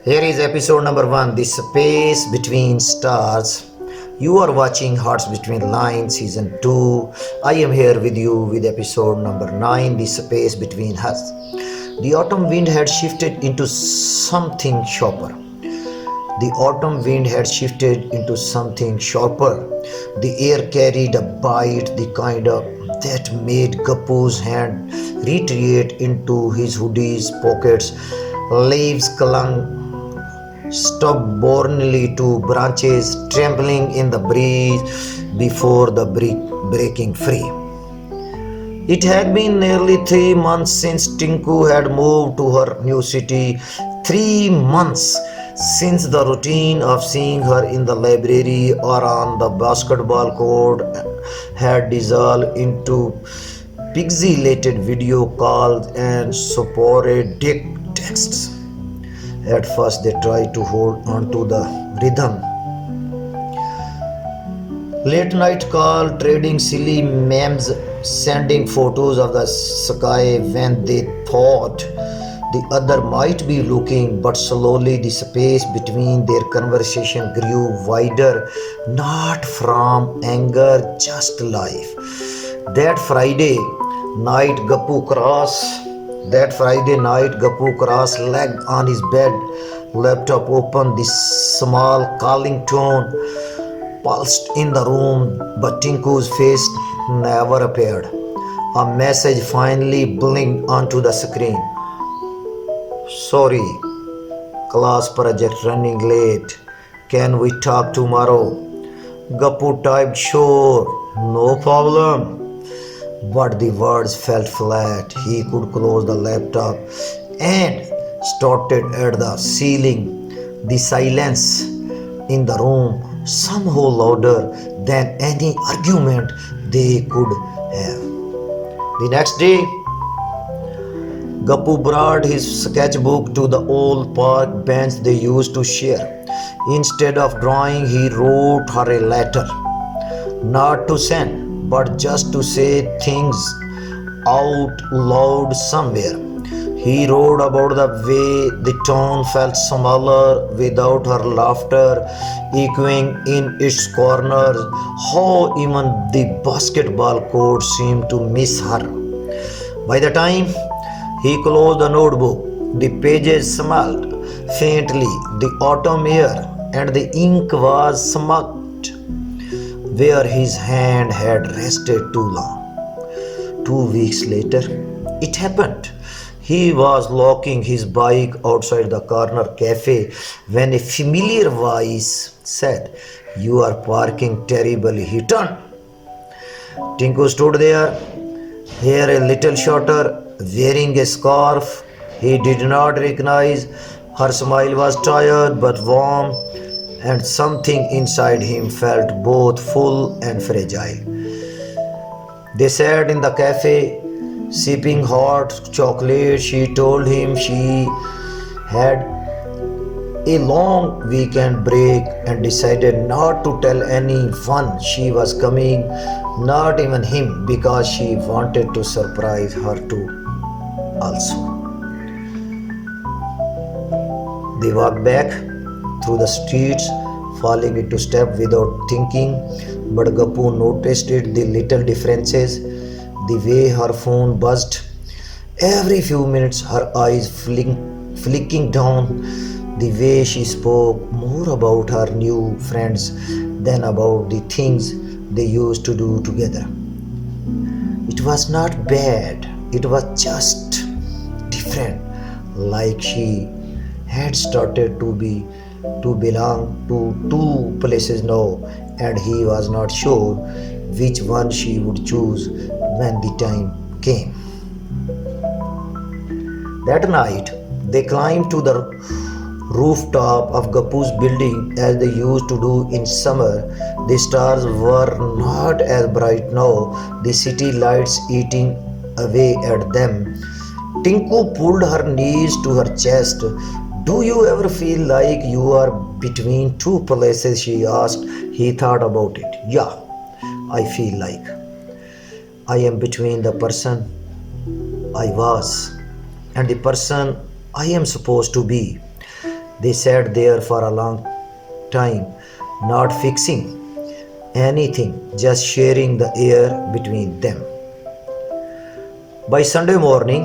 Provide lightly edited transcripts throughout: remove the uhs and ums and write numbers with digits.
Here is episode number 1, The Space Between Stars. You are watching Hearts Between Lines season 2. I am here with you with episode number 9, The Space Between Us. The autumn wind had shifted into something sharper. The autumn wind had shifted into something sharper. The air carried a bite, the kind of that made Gappu's hand retreat into his hoodie's pockets. Leaves clung stubbornly to branches, trembling in the breeze before the breaking free. It had been nearly 3 months since Tinku had moved to her new city. 3 months since the routine of seeing her in the library or on the basketball court had dissolved into pixelated video calls and sporadic texts. At first, they tried to hold on to the rhythm. Late night call, trading silly memes, sending photos of the sky when they thought the other might be looking, but slowly the space between their conversation grew wider, not from anger, just life. That Friday night, Gappu crossed legged on his bed, laptop open, the small calling tone pulsed in the room, but Tinku's face never appeared. A message finally blinked onto the screen. Sorry, class project running late. Can we talk tomorrow? Gappu typed sure, no problem. But the words felt flat. He could close the laptop and started at the ceiling. The silence in the room somehow louder than any argument they could have. The next day, Gappu brought his sketchbook to the old park bench they used to share. Instead of drawing, he wrote her a letter. Not to send, but just to say things out loud somewhere. He wrote about the way the town felt smaller without her laughter echoing in its corners, how even the basketball court seemed to miss her. By the time he closed the notebook, the pages smelled faintly, the autumn air, and the ink was smudged where his hand had rested too long. 2 weeks later, it happened. He was locking his bike outside the corner cafe when a familiar voice said, "You are parking terribly." He turned. Tinku stood there, hair a little shorter, wearing a scarf he did not recognize. Her smile was tired but warm, and something inside him felt both full and fragile. They sat in the cafe, sipping hot chocolate. She told him she had a long weekend break and decided not to tell anyone she was coming, not even him, because she wanted to surprise her too. Also, they walked back through the streets, falling into step without thinking, but Gappu noticed it, the little differences, the way her phone buzzed every few minutes, her eyes flicking down, the way she spoke more about her new friends than about the things they used to do together. It was not bad, it was just different, like she had started to belong to two places now, and he was not sure which one she would choose when the time came. That night, they climbed to the rooftop of Gappu's building as they used to do in summer. The stars were not as bright now, the city lights eating away at them. Tinku pulled her knees to her chest. "Do you ever feel like you are between two places?" she asked. He thought about it. "Yeah, I feel like I am between the person I was and the person I am supposed to be. They sat there for a long time, not fixing anything, just sharing the air between them. By Sunday morning,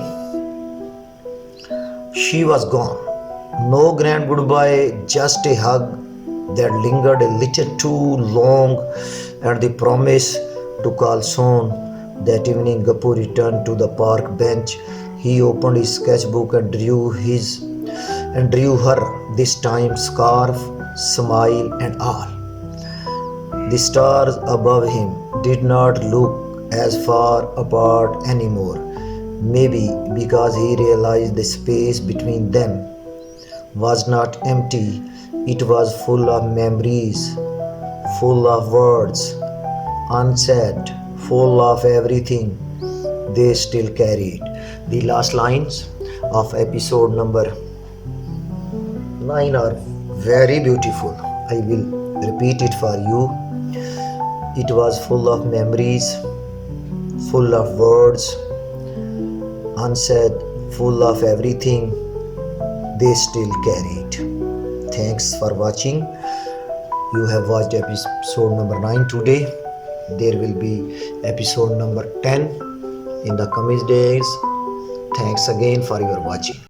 she was gone. No grand goodbye, just a hug that lingered a little too long, and the promise to call soon. That evening, Gapu returned to the park bench. He opened his sketchbook and drew her, this time scarf, smile, and all. The stars above him did not look as far apart anymore. Maybe because he realized the space between them was not empty, it was full of memories, full of words, unsaid, full of everything they still carried. The last lines of episode number 9 are very beautiful. I will repeat it for you. It was full of memories, full of words, unsaid, full of everything they still carried. Thanks for watching. You have watched episode number 9 today. There will be episode number 10 in the coming days. Thanks again for your watching.